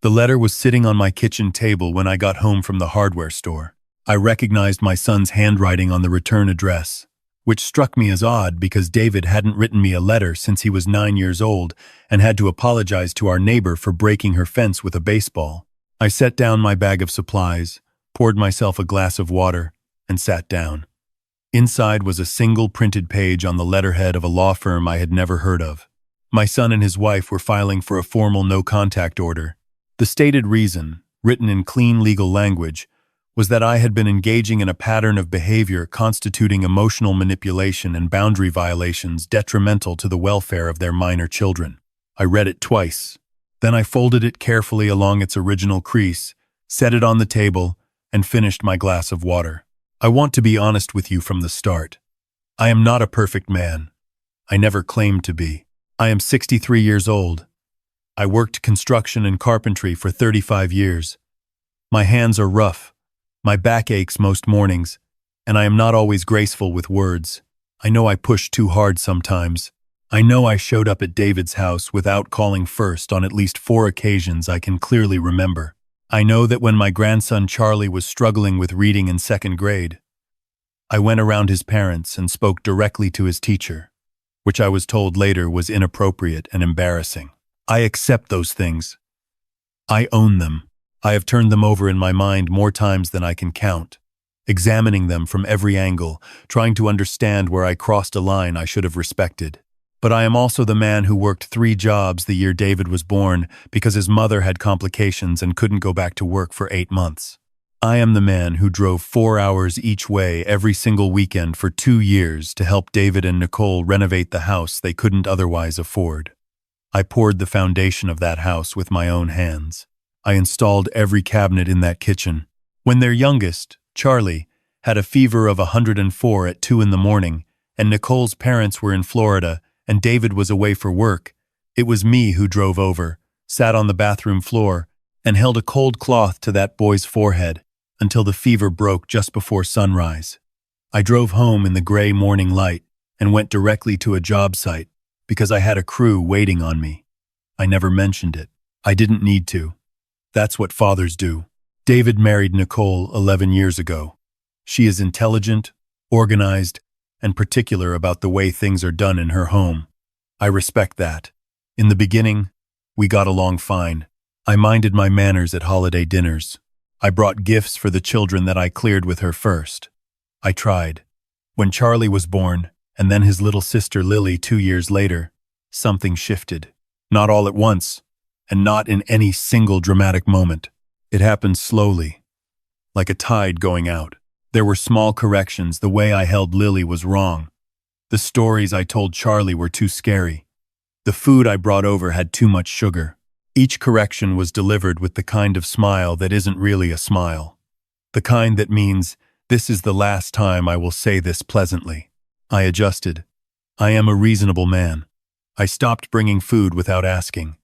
The letter was sitting on my kitchen table when I got home from the hardware store. I recognized my son's handwriting on the return address, which struck me as odd because David hadn't written me a letter since he was 9 years old and had to apologize to our neighbor for breaking her fence with a baseball. I set down my bag of supplies, poured myself a glass of water, and sat down. Inside was a single printed page on the letterhead of a law firm I had never heard of. My son and his wife were filing for a formal no-contact order. The stated reason, written in clean legal language, was that I had been engaging in a pattern of behavior constituting emotional manipulation and boundary violations detrimental to the welfare of their minor children. I read it twice. Then I folded it carefully along its original crease, set it on the table, and finished my glass of water. I want to be honest with you from the start. I am not a perfect man. I never claimed to be. I am 63 years old. I worked construction and carpentry for 35 years. My hands are rough. My back aches most mornings, and I am not always graceful with words. I know I push too hard sometimes. I know I showed up at David's house without calling first on at least 4 occasions I can clearly remember. I know that when my grandson Charlie was struggling with reading in 2nd grade, I went around his parents and spoke directly to his teacher, which I was told later was inappropriate and embarrassing. I accept those things. I own them. I have turned them over in my mind more times than I can count, examining them from every angle, trying to understand where I crossed a line I should have respected. But I am also the man who worked 3 jobs the year David was born because his mother had complications and couldn't go back to work for 8 months. I am the man who drove 4 hours each way every single weekend for 2 years to help David and Nicole renovate the house they couldn't otherwise afford. I poured the foundation of that house with my own hands. I installed every cabinet in that kitchen. When their youngest, Charlie, had a fever of 104 at 2 in the morning, and Nicole's parents were in Florida, and David was away for work, it was me who drove over, sat on the bathroom floor, and held a cold cloth to that boy's forehead until the fever broke just before sunrise. I drove home in the gray morning light and went directly to a job site because I had a crew waiting on me. I never mentioned it. I didn't need to. That's what fathers do. David married Nicole 11 years ago. She is intelligent, organized, and particular about the way things are done in her home. I respect that. In the beginning, we got along fine. I minded my manners at holiday dinners. I brought gifts for the children that I cleared with her first. I tried. When Charlie was born, and then his little sister Lily 2 years later, something shifted. Not all at once, and not in any single dramatic moment. It happened slowly, like a tide going out. There were small corrections. The way I held Lily was wrong. The stories I told Charlie were too scary. The food I brought over had too much sugar. Each correction was delivered with the kind of smile that isn't really a smile. The kind that means, this is the last time I will say this pleasantly. I adjusted. I am a reasonable man. I stopped bringing food without asking.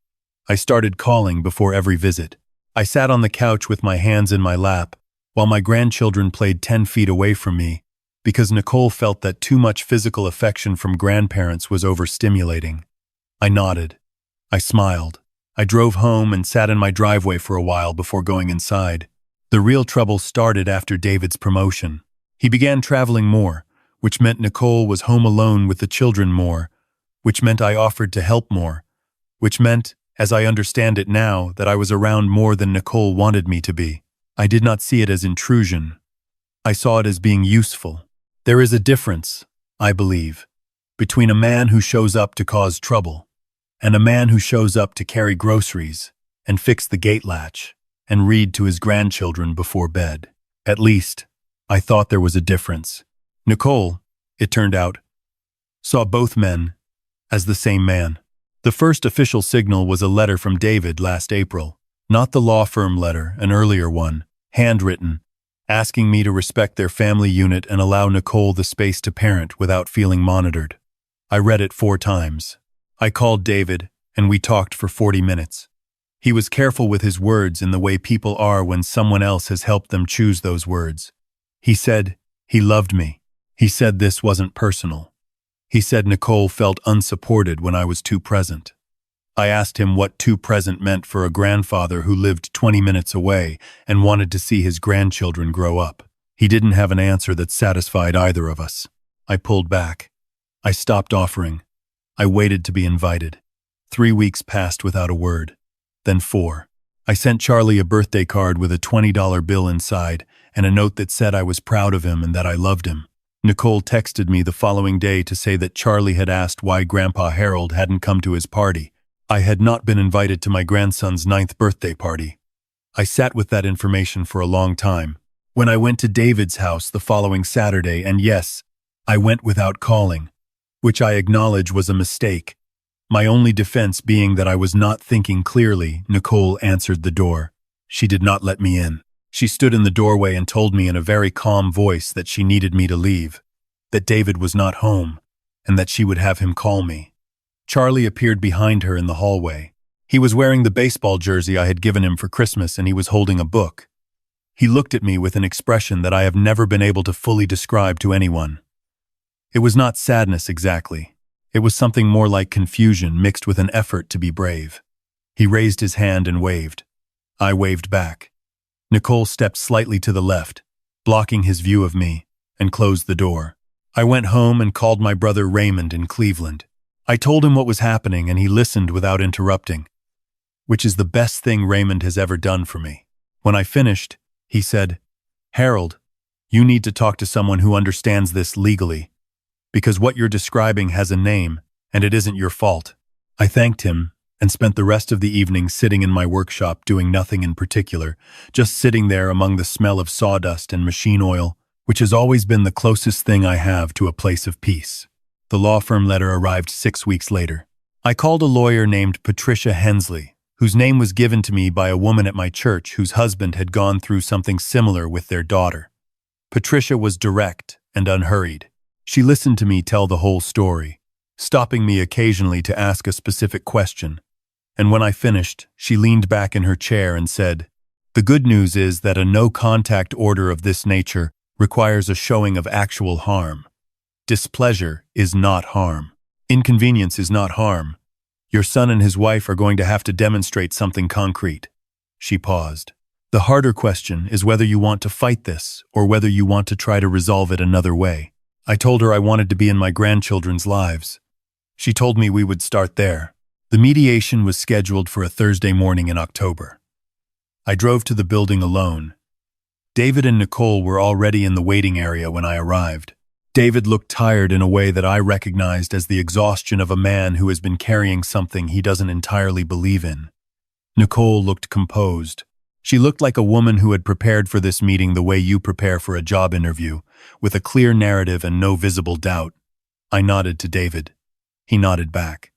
I started calling before every visit. I sat on the couch with my hands in my lap, while my grandchildren played 10 feet away from me, because Nicole felt that too much physical affection from grandparents was overstimulating. I nodded. I smiled. I drove home and sat in my driveway for a while before going inside. The real trouble started after David's promotion. He began traveling more, which meant Nicole was home alone with the children more, which meant I offered to help more, which meant, as I understand it now, that I was around more than Nicole wanted me to be. I did not see it as intrusion. I saw it as being useful. There is a difference, I believe, between a man who shows up to cause trouble and a man who shows up to carry groceries and fix the gate latch and read to his grandchildren before bed. At least, I thought there was a difference. Nicole, it turned out, saw both men as the same man. The first official signal was a letter from David last April, not the law firm letter, an earlier one, handwritten, asking me to respect their family unit and allow Nicole the space to parent without feeling monitored. I read it 4 times. I called David, and we talked for 40 minutes. He was careful with his words in the way people are when someone else has helped them choose those words. He said he loved me. He said this wasn't personal. He said Nicole felt unsupported when I was too present. I asked him what too present meant for a grandfather who lived 20 minutes away and wanted to see his grandchildren grow up. He didn't have an answer that satisfied either of us. I pulled back. I stopped offering. I waited to be invited. 3 weeks passed without a word. Then 4. I sent Charlie a birthday card with a $20 bill inside and a note that said I was proud of him and that I loved him. Nicole texted me the following day to say that Charlie had asked why Grandpa Harold hadn't come to his party. I had not been invited to my grandson's 9th birthday party. I sat with that information for a long time. When I went to David's house the following Saturday, and yes, I went without calling, which I acknowledge was a mistake. My only defense being that I was not thinking clearly, Nicole answered the door. She did not let me in. She stood in the doorway and told me in a very calm voice that she needed me to leave, that David was not home, and that she would have him call me. Charlie appeared behind her in the hallway. He was wearing the baseball jersey I had given him for Christmas, and he was holding a book. He looked at me with an expression that I have never been able to fully describe to anyone. It was not sadness exactly. It was something more like confusion mixed with an effort to be brave. He raised his hand and waved. I waved back. Nicole stepped slightly to the left, blocking his view of me, and closed the door. I went home and called my brother Raymond in Cleveland. I told him what was happening and he listened without interrupting, which is the best thing Raymond has ever done for me. When I finished, he said, "Harold, you need to talk to someone who understands this legally, because what you're describing has a name, and it isn't your fault." I thanked him and spent the rest of the evening sitting in my workshop doing nothing in particular, just sitting there among the smell of sawdust and machine oil, which has always been the closest thing I have to a place of peace. The law firm letter arrived 6 weeks later. I called a lawyer named Patricia Hensley, whose name was given to me by a woman at my church whose husband had gone through something similar with their daughter. Patricia was direct and unhurried. She listened to me tell the whole story, stopping me occasionally to ask a specific question. And when I finished, she leaned back in her chair and said, "The good news is that a no-contact order of this nature requires a showing of actual harm. Displeasure is not harm. Inconvenience is not harm. Your son and his wife are going to have to demonstrate something concrete." She paused. "The harder question is whether you want to fight this or whether you want to try to resolve it another way." I told her I wanted to be in my grandchildren's lives. She told me we would start there. The mediation was scheduled for a Thursday morning in October. I drove to the building alone. David and Nicole were already in the waiting area when I arrived. David looked tired in a way that I recognized as the exhaustion of a man who has been carrying something he doesn't entirely believe in. Nicole looked composed. She looked like a woman who had prepared for this meeting the way you prepare for a job interview, with a clear narrative and no visible doubt. I nodded to David. He nodded back.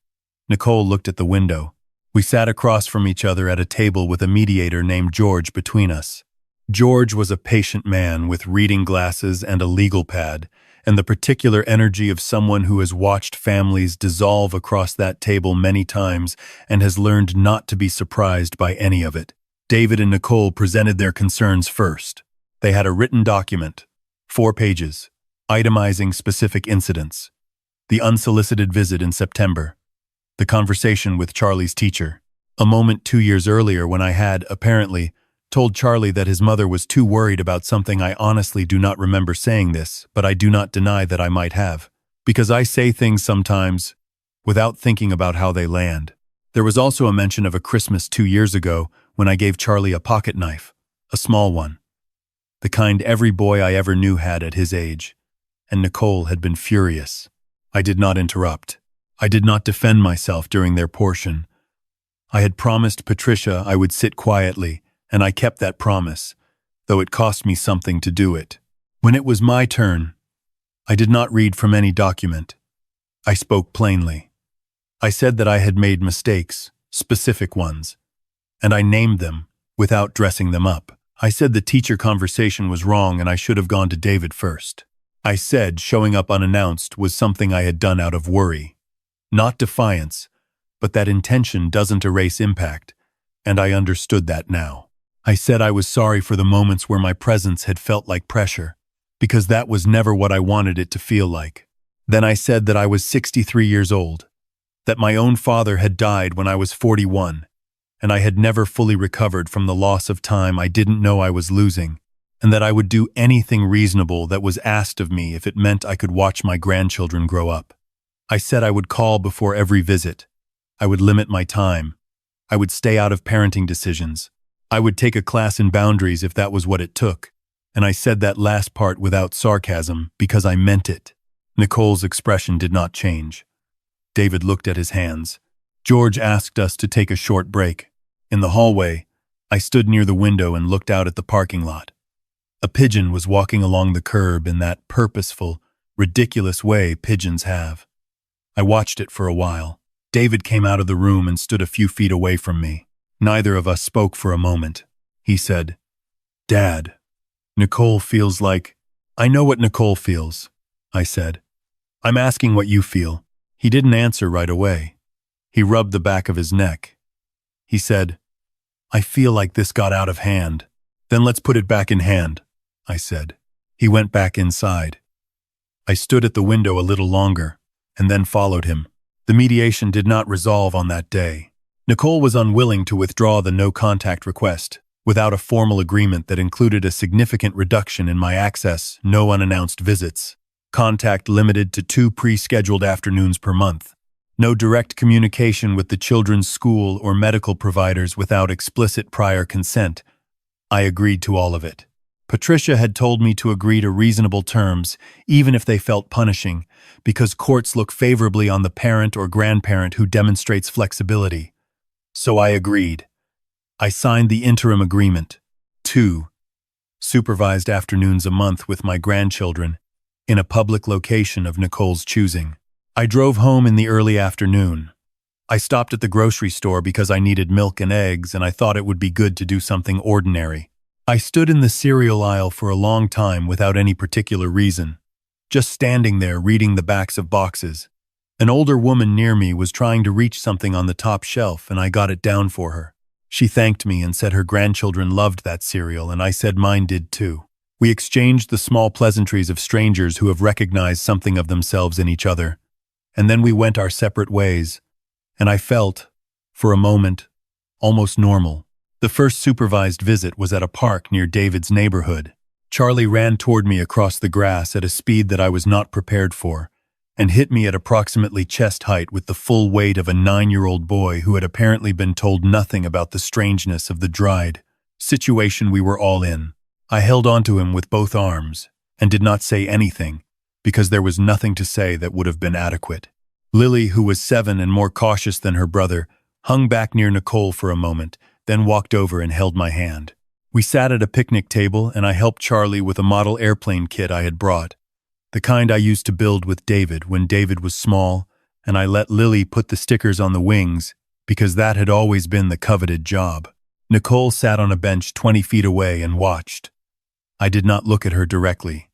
Nicole looked at the window. We sat across from each other at a table with a mediator named George between us. George was a patient man with reading glasses and a legal pad, and the particular energy of someone who has watched families dissolve across that table many times and has learned not to be surprised by any of it. David and Nicole presented their concerns first. They had a written document, 4 pages, itemizing specific incidents. The unsolicited visit in September. The conversation with Charlie's teacher. A moment 2 years earlier when I had, apparently, told Charlie that his mother was too worried about something. I honestly do not remember saying this, but I do not deny that I might have. Because I say things sometimes without thinking about how they land. There was also a mention of a Christmas 2 years ago when I gave Charlie a pocket knife, a small one. The kind every boy I ever knew had at his age. And Nicole had been furious. I did not interrupt. I did not defend myself during their portion. I had promised Patricia I would sit quietly, and I kept that promise, though it cost me something to do it. When it was my turn, I did not read from any document. I spoke plainly. I said that I had made mistakes, specific ones, and I named them without dressing them up. I said the teacher conversation was wrong and I should have gone to David first. I said showing up unannounced was something I had done out of worry. Not defiance, but that intention doesn't erase impact, and I understood that now. I said I was sorry for the moments where my presence had felt like pressure, because that was never what I wanted it to feel like. Then I said that I was 63 years old, that my own father had died when I was 41, and I had never fully recovered from the loss of time I didn't know I was losing, and that I would do anything reasonable that was asked of me if it meant I could watch my grandchildren grow up. I said I would call before every visit. I would limit my time. I would stay out of parenting decisions. I would take a class in boundaries if that was what it took. And I said that last part without sarcasm because I meant it. Nicole's expression did not change. David looked at his hands. George asked us to take a short break. In the hallway, I stood near the window and looked out at the parking lot. A pigeon was walking along the curb in that purposeful, ridiculous way pigeons have. I watched it for a while. David came out of the room and stood a few feet away from me. Neither of us spoke for a moment. He said, "Dad, Nicole feels like—" "I know what Nicole feels," I said. "I'm asking what you feel." He didn't answer right away. He rubbed the back of his neck. He said, "I feel like this got out of hand." "Then let's put it back in hand," I said. He went back inside. I stood at the window a little longer, and then followed him. The mediation did not resolve on that day. Nicole was unwilling to withdraw the no-contact request, without a formal agreement that included a significant reduction in my access, no unannounced visits, contact limited to 2 pre-scheduled afternoons per month, no direct communication with the children's school or medical providers without explicit prior consent. I agreed to all of it. Patricia had told me to agree to reasonable terms, even if they felt punishing, because courts look favorably on the parent or grandparent who demonstrates flexibility. So I agreed. I signed the interim agreement, 2 supervised afternoons a month with my grandchildren, in a public location of Nicole's choosing. I drove home in the early afternoon. I stopped at the grocery store because I needed milk and eggs, and I thought it would be good to do something ordinary. I stood in the cereal aisle for a long time without any particular reason, just standing there reading the backs of boxes. An older woman near me was trying to reach something on the top shelf, and I got it down for her. She thanked me and said her grandchildren loved that cereal, and I said mine did too. We exchanged the small pleasantries of strangers who have recognized something of themselves in each other, and then we went our separate ways, and I felt, for a moment, almost normal. The first supervised visit was at a park near David's neighborhood. Charlie ran toward me across the grass at a speed that I was not prepared for, and hit me at approximately chest height with the full weight of a 9-year-old boy who had apparently been told nothing about the strangeness of the dried situation we were all in. I held onto him with both arms and did not say anything, because there was nothing to say that would have been adequate. Lily, who was 7 and more cautious than her brother, hung back near Nicole for a moment, then walked over and held my hand. We sat at a picnic table, and I helped Charlie with a model airplane kit I had brought, the kind I used to build with David when David was small, and I let Lily put the stickers on the wings because that had always been the coveted job. Nicole sat on a bench 20 feet away and watched. I did not look at her directly.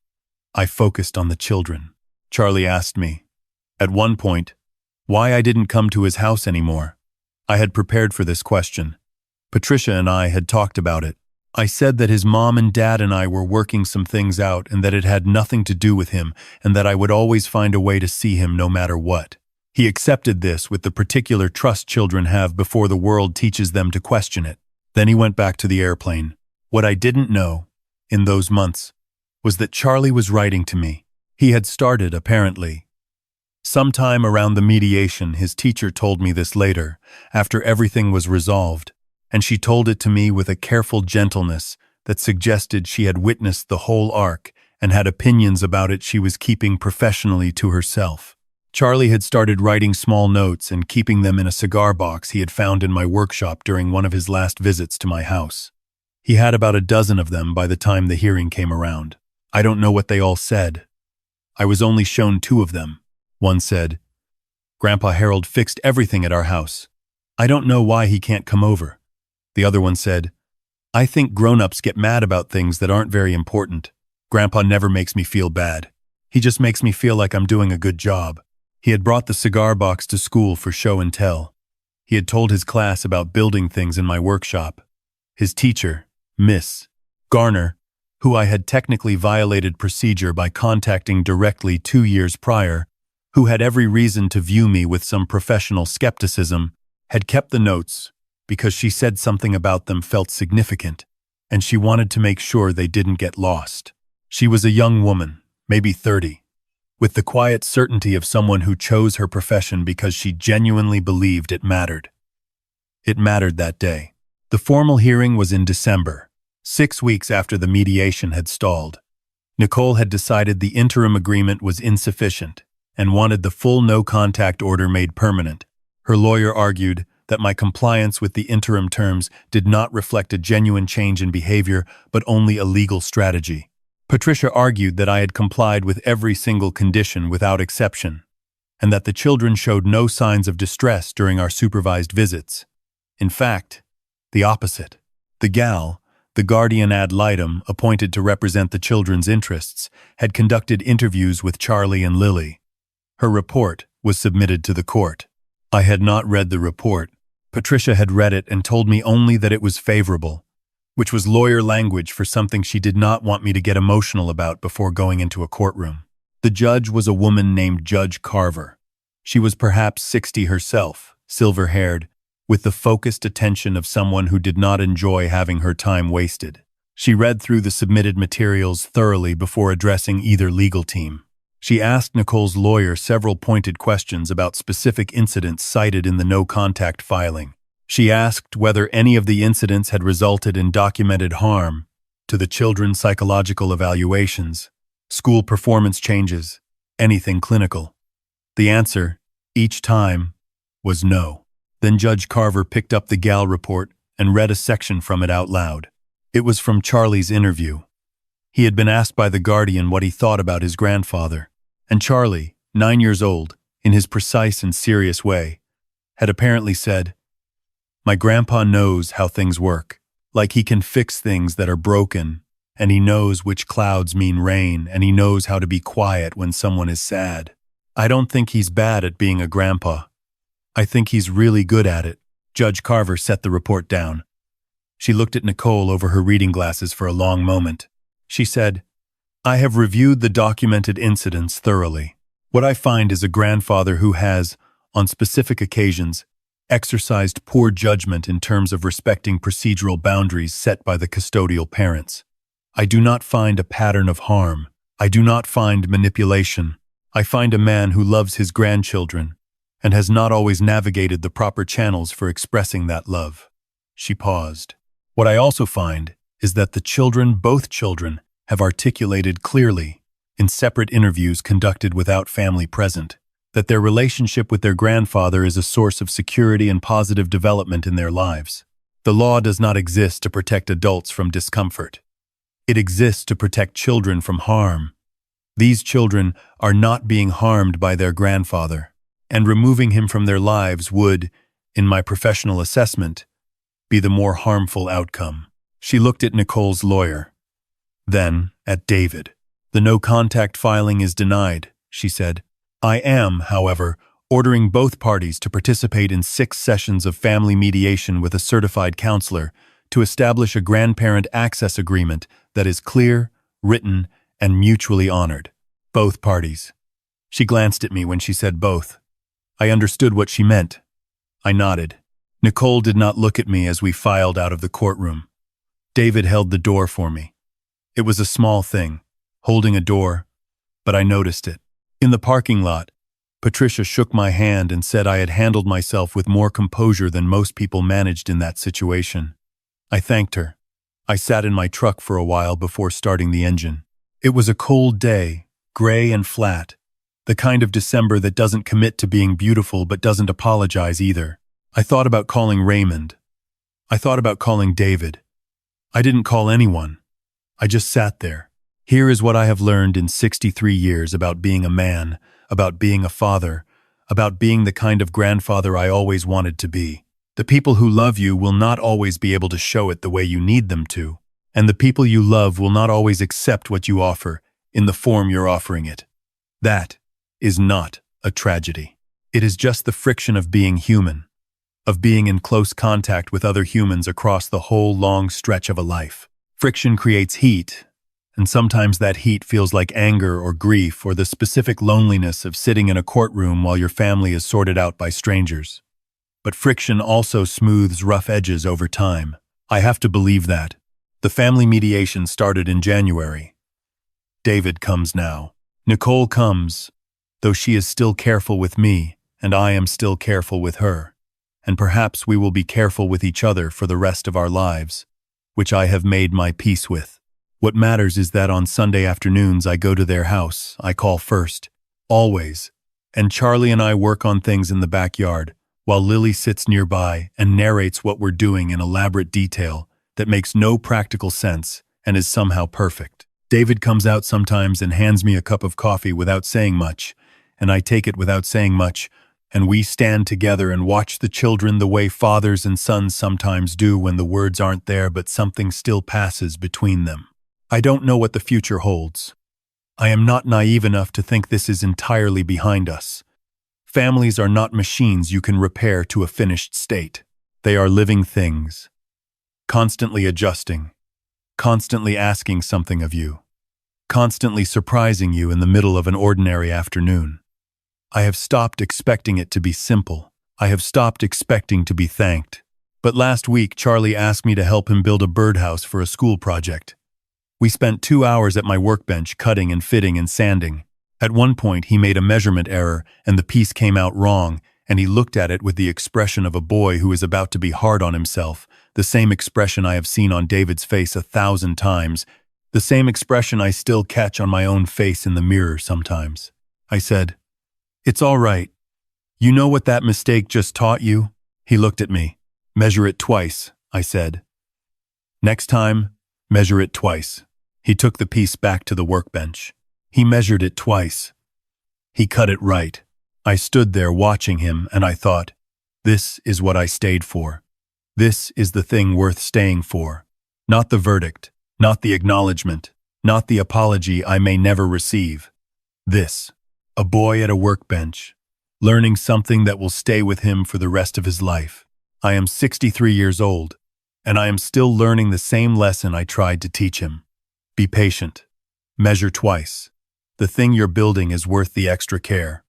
I focused on the children. Charlie asked me, at one point, why I didn't come to his house anymore. I had prepared for this question. Patricia and I had talked about it. I said that his mom and dad and I were working some things out and that it had nothing to do with him and that I would always find a way to see him no matter what. He accepted this with the particular trust children have before the world teaches them to question it. Then he went back to the airplane. What I didn't know, in those months, was that Charlie was writing to me. He had started, apparently. Sometime around the mediation, his teacher told me this later, after everything was resolved, and she told it to me with a careful gentleness that suggested she had witnessed the whole arc and had opinions about it she was keeping professionally to herself. Charlie had started writing small notes and keeping them in a cigar box he had found in my workshop during one of his last visits to my house. He had about a dozen of them by the time the hearing came around. I don't know what they all said. I was only shown 2 of them. One said, "Grandpa Harold fixed everything at our house. I don't know why he can't come over." The other one said, "I think grown-ups get mad about things that aren't very important. Grandpa never makes me feel bad. He just makes me feel like I'm doing a good job." He had brought the cigar box to school for show and tell. He had told his class about building things in my workshop. His teacher, Miss Garner, who I had technically violated procedure by contacting directly 2 years prior, who had every reason to view me with some professional skepticism, had kept the notes because she said something about them felt significant, and she wanted to make sure they didn't get lost. She was a young woman, maybe 30, with the quiet certainty of someone who chose her profession because she genuinely believed it mattered. It mattered that day. The formal hearing was in December, 6 weeks after the mediation had stalled. Nicole had decided the interim agreement was insufficient and wanted the full no-contact order made permanent. Her lawyer argued that my compliance with the interim terms did not reflect a genuine change in behavior, but only a legal strategy. Patricia argued that I had complied with every single condition without exception, and that the children showed no signs of distress during our supervised visits. In fact, the opposite. The gal, the guardian ad litem appointed to represent the children's interests, had conducted interviews with Charlie and Lily. Her report was submitted to the court. I had not read the report. Patricia had read it and told me only that it was favorable, which was lawyer language for something she did not want me to get emotional about before going into a courtroom. The judge was a woman named Judge Carver. She was perhaps 60 herself, silver-haired, with the focused attention of someone who did not enjoy having her time wasted. She read through the submitted materials thoroughly before addressing either legal team. She asked Nicole's lawyer several pointed questions about specific incidents cited in the no-contact filing. She asked whether any of the incidents had resulted in documented harm to the children's psychological evaluations, school performance changes, anything clinical. The answer, each time, was no. Then Judge Carver picked up the GAL report and read a section from it out loud. It was from Charlie's interview. He had been asked by the guardian what he thought about his grandfather, and Charlie, 9 years old, in his precise and serious way, had apparently said, "My grandpa knows how things work, like he can fix things that are broken, and he knows which clouds mean rain, and he knows how to be quiet when someone is sad. I don't think he's bad at being a grandpa. I think he's really good at it." Judge Carver set the report down. She looked at Nicole over her reading glasses for a long moment. She said, "I have reviewed the documented incidents thoroughly. What I find is a grandfather who has, on specific occasions, exercised poor judgment in terms of respecting procedural boundaries set by the custodial parents. I do not find a pattern of harm. I do not find manipulation. I find a man who loves his grandchildren and has not always navigated the proper channels for expressing that love." She paused. "What I also find is that the children, both children, have articulated clearly, in separate interviews conducted without family present, that their relationship with their grandfather is a source of security and positive development in their lives. The law does not exist to protect adults from discomfort. It exists to protect children from harm. These children are not being harmed by their grandfather, and removing him from their lives would, in my professional assessment, be the more harmful outcome." She looked at Nicole's lawyer, then at David. "The no-contact filing is denied," she said. "I am, however, ordering both parties to participate in 6 sessions of family mediation with a certified counselor to establish a grandparent access agreement that is clear, written, and mutually honored. Both parties." She glanced at me when she said both. I understood what she meant. I nodded. Nicole did not look at me as we filed out of the courtroom. David held the door for me. It was a small thing, holding a door, but I noticed it. In the parking lot, Patricia shook my hand and said I had handled myself with more composure than most people managed in that situation. I thanked her. I sat in my truck for a while before starting the engine. It was a cold day, gray and flat, the kind of December that doesn't commit to being beautiful but doesn't apologize either. I thought about calling Raymond. I thought about calling David. I didn't call anyone. I just sat there. Here is what I have learned in 63 years about being a man, about being a father, about being the kind of grandfather I always wanted to be. The people who love you will not always be able to show it the way you need them to, and the people you love will not always accept what you offer in the form you're offering it. That is not a tragedy. It is just the friction of being human, of being in close contact with other humans across the whole long stretch of a life. Friction creates heat, and sometimes that heat feels like anger or grief or the specific loneliness of sitting in a courtroom while your family is sorted out by strangers. But friction also smooths rough edges over time. I have to believe that. The family mediation started in January. David comes now. Nicole comes, though she is still careful with me, and I am still careful with her. And perhaps we will be careful with each other for the rest of our lives, which I have made my peace with. What matters is that on Sunday afternoons I go to their house, I call first, always, and Charlie and I work on things in the backyard, while Lily sits nearby and narrates what we're doing in elaborate detail that makes no practical sense and is somehow perfect. David comes out sometimes and hands me a cup of coffee without saying much, and I take it without saying much, and we stand together and watch the children the way fathers and sons sometimes do when the words aren't there but something still passes between them. I don't know what the future holds. I am not naive enough to think this is entirely behind us. Families are not machines you can repair to a finished state. They are living things, constantly adjusting, constantly asking something of you, constantly surprising you in the middle of an ordinary afternoon. I have stopped expecting it to be simple. I have stopped expecting to be thanked. But last week, Charlie asked me to help him build a birdhouse for a school project. We spent 2 hours at my workbench cutting and fitting and sanding. At one point, he made a measurement error and the piece came out wrong, and he looked at it with the expression of a boy who is about to be hard on himself, the same expression I have seen on David's face 1,000 times, the same expression I still catch on my own face in the mirror sometimes. I said, "It's all right. You know what that mistake just taught you?" He looked at me. "Measure it twice," I said. "Next time, measure it twice." He took the piece back to the workbench. He measured it twice. He cut it right. I stood there watching him and I thought, this is what I stayed for. This is the thing worth staying for. Not the verdict, not the acknowledgement, not the apology I may never receive. This, a boy at a workbench, learning something that will stay with him for the rest of his life. I am 63 years old, and I am still learning the same lesson I tried to teach him. Be patient. Measure twice. The thing you're building is worth the extra care.